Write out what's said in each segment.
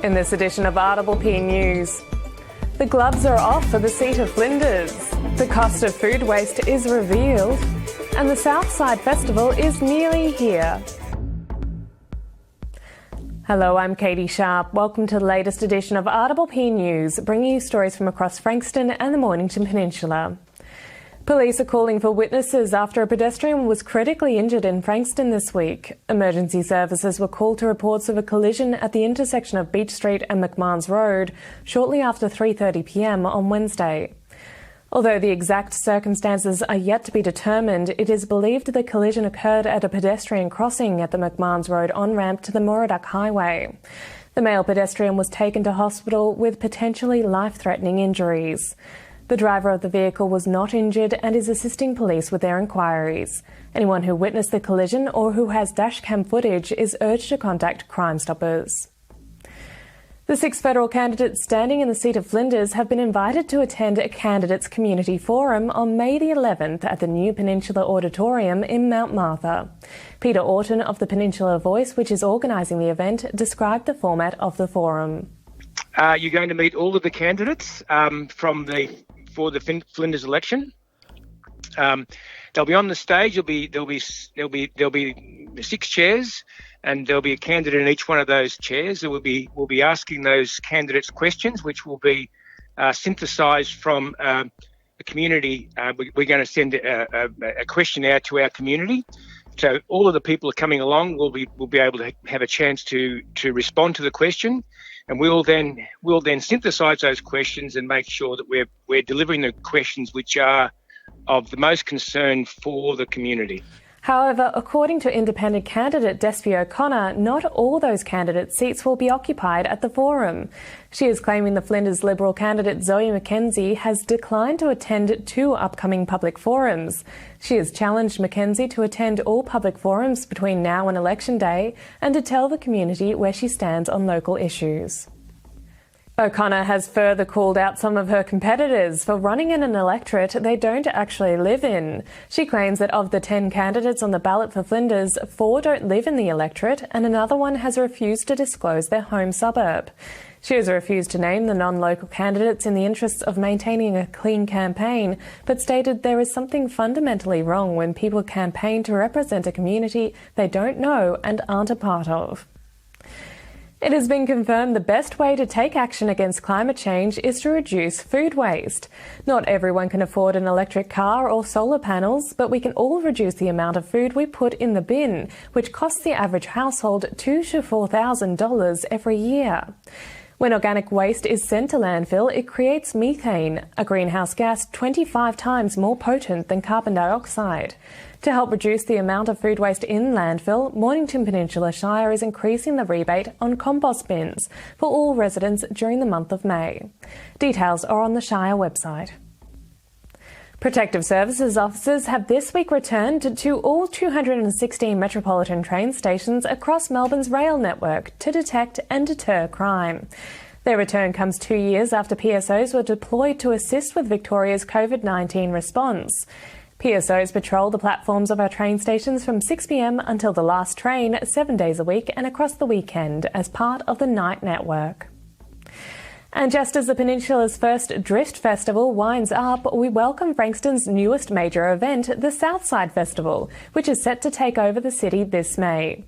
In this edition of RPPV News, the gloves are off for the seat of Flinders, the cost of food waste is revealed, and the Southside Festival is nearly here. Hello, I'm Catie Sharp. Welcome to the latest edition of RPPV News, bringing you stories from across Frankston and the Mornington Peninsula. Police are calling for witnesses after a pedestrian was critically injured in Frankston this week. Emergency services were called to reports of a collision at the intersection of Beach Street and McMahon's Road shortly after 3:30 p.m. on Wednesday. Although the exact circumstances are yet to be determined, it is believed the collision occurred at a pedestrian crossing at the McMahon's Road on-ramp to the Moraduck Highway. The male pedestrian was taken to hospital with potentially life-threatening injuries. The driver of the vehicle was not injured and is assisting police with their inquiries. Anyone who witnessed the collision or who has dashcam footage is urged to contact Crime Stoppers. The 6 federal candidates standing in the seat of Flinders have been invited to attend a candidates community forum on May the 11th at the new Peninsula Auditorium in Mount Martha. Peter Orton of the Peninsula Voice, which is organising the event, described the format of the forum. You're going to meet all of the candidates for the Flinders election. They'll be on the stage. There'll be 6 chairs, and there'll be a candidate in each one of those chairs. We'll be asking those candidates questions, which will be synthesised from the community. We're going to send a question out to our community. So all of the people are coming along. We'll be able to have a chance to respond to the question. And we'll then synthesise those questions and make sure that we're delivering the questions which are of the most concern for the community. However, according to independent candidate Despy O'Connor, not all those candidate seats will be occupied at the forum. She is claiming the Flinders Liberal candidate Zoe McKenzie has declined to attend 2 upcoming public forums. She has challenged McKenzie to attend all public forums between now and Election Day and to tell the community where she stands on local issues. O'Connor has further called out some of her competitors for running in an electorate they don't actually live in. She claims that of the 10 candidates on the ballot for Flinders, 4 don't live in the electorate and another one has refused to disclose their home suburb. She has refused to name the non-local candidates in the interests of maintaining a clean campaign, but stated there is something fundamentally wrong when people campaign to represent a community they don't know and aren't a part of. It has been confirmed the best way to take action against climate change is to reduce food waste. Not everyone can afford an electric car or solar panels, but we can all reduce the amount of food we put in the bin, which costs the average household $2,000 to $4,000 every year. When organic waste is sent to landfill, it creates methane, a greenhouse gas 25 times more potent than carbon dioxide. To help reduce the amount of food waste in landfill, Mornington Peninsula Shire is increasing the rebate on compost bins for all residents during the month of May. Details are on the Shire website. Protective Services officers have this week returned to all 216 metropolitan train stations across Melbourne's rail network to detect and deter crime. Their return comes 2 years after PSOs were deployed to assist with Victoria's COVID-19 response. PSOs patrol the platforms of our train stations from 6 p.m. until the last train 7 days a week and across the weekend as part of the night network. And just as the Peninsula's first Drift Festival winds up, we welcome Frankston's newest major event, the Southside Festival, which is set to take over the city this May.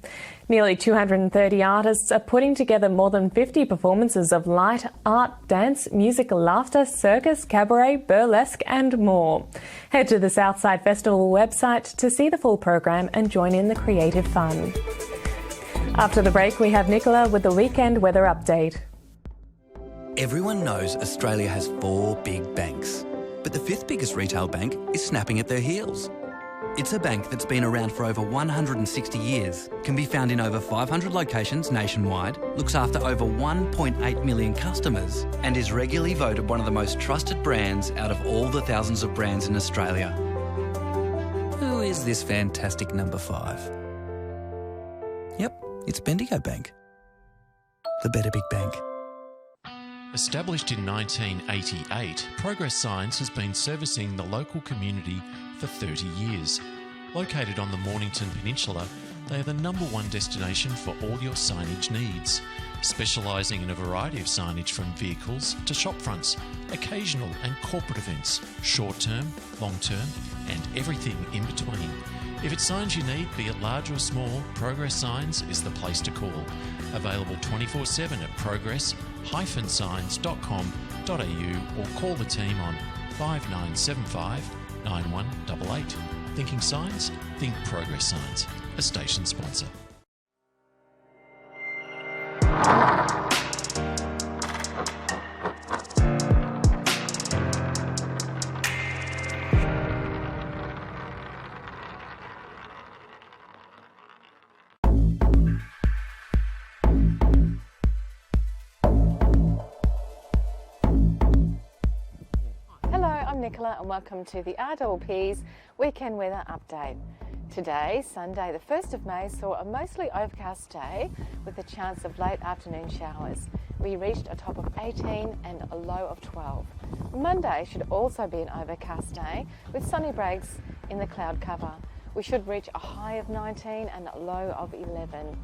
Nearly 230 artists are putting together more than 50 performances of light, art, dance, music, laughter, circus, cabaret, burlesque and more. Head to the Southside Festival website to see the full program and join in the creative fun. After the break, we have Nicola with the weekend weather update. Everyone knows Australia has 4 big banks, but the 5th biggest retail bank is snapping at their heels. It's a bank that's been around for over 160 years, can be found in over 500 locations nationwide, looks after over 1.8 million customers, and is regularly voted one of the most trusted brands out of all the thousands of brands in Australia. Who is this fantastic number 5? Yep, it's Bendigo Bank. The better big bank. Established in 1988, Progress Science has been servicing the local community for 30 years. Located on the Mornington Peninsula, They are the #1 destination for all your signage needs, specialising in a variety of signage from vehicles to shop fronts, occasional and corporate events, short-term, long-term and everything in between. If it's signs you need, be it large or small, Progress Signs is the place to call. Available 24/7 at progress-signs.com.au or call the team on 5975 9188. Thinking signs? Think Progress Signs, a station sponsor. Nicola and welcome to the RPPV's Weekend Weather Update. Today, Sunday the 1st of May, saw a mostly overcast day with a chance of late afternoon showers. We reached a top of 18 and a low of 12. Monday should also be an overcast day with sunny breaks in the cloud cover. We should reach a high of 19 and a low of 11.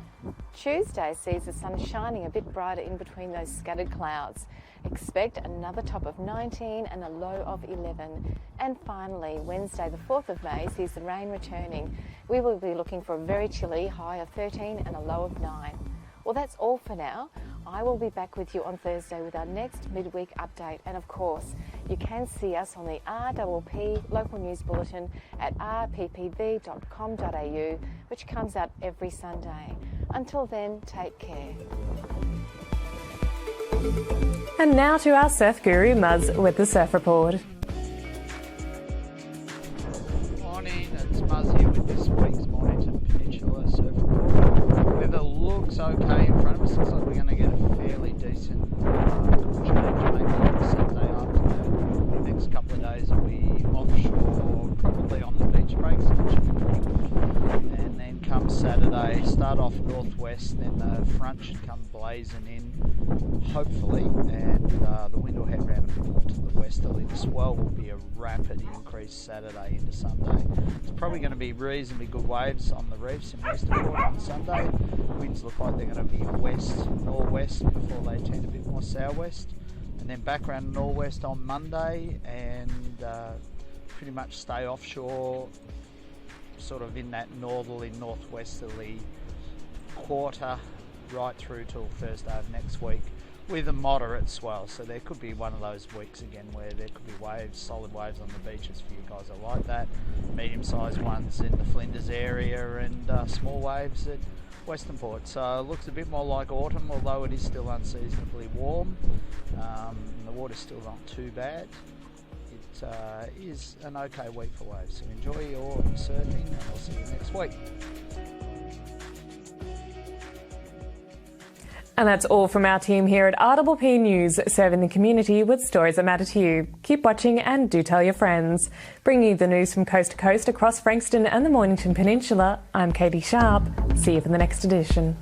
Tuesday sees the sun shining a bit brighter in between those scattered clouds. Expect another top of 19 and a low of 11. And finally, Wednesday the 4th of May sees the rain returning. We will be looking for a very chilly high of 13 and a low of 9. Well, that's all for now. I will be back with you on Thursday with our next midweek update. And of course, you can see us on the RPP local news bulletin at rppv.com.au, which comes out every Sunday. Until then, take care. And now to our surf guru, Muzz, with the Surf Report. Morning, it's Muzz here with this week's Mornington Peninsula Surf Report. Weather looks okay in front of us. Looks like we're going to get a fairly decent change maybe on Saturday afternoon. The next couple of days will be offshore, probably on the beach breaks, which should be good. And then come Saturday, start off northwest, then the front should come blazing in, hopefully, and the wind will head round a bit more to the westerly. The swell will be a rapid increase Saturday into Sunday. It's probably going to be reasonably good waves on the reefs in Western Port on Sunday. Winds look like they're going to be west-northwest before they turn a bit more southwest, and then back around northwest on Monday, and pretty much stay offshore sort of in that northerly, northwesterly quarter right through till Thursday of next week with a moderate swell. So there could be one of those weeks again where there could be waves, solid waves on the beaches for you guys that like that, medium-sized ones in the Flinders area, and small waves at Western Port. So it looks a bit more like autumn, although it is still unseasonably warm. The water's still not too bad. It is an okay week for waves, so enjoy your surfing, and I'll see you next week. And that's all from our team here at RPP News, serving the community with stories that matter to you. Keep watching and do tell your friends. Bringing you the news from coast to coast across Frankston and the Mornington Peninsula, I'm Catie Sharp. See you for the next edition.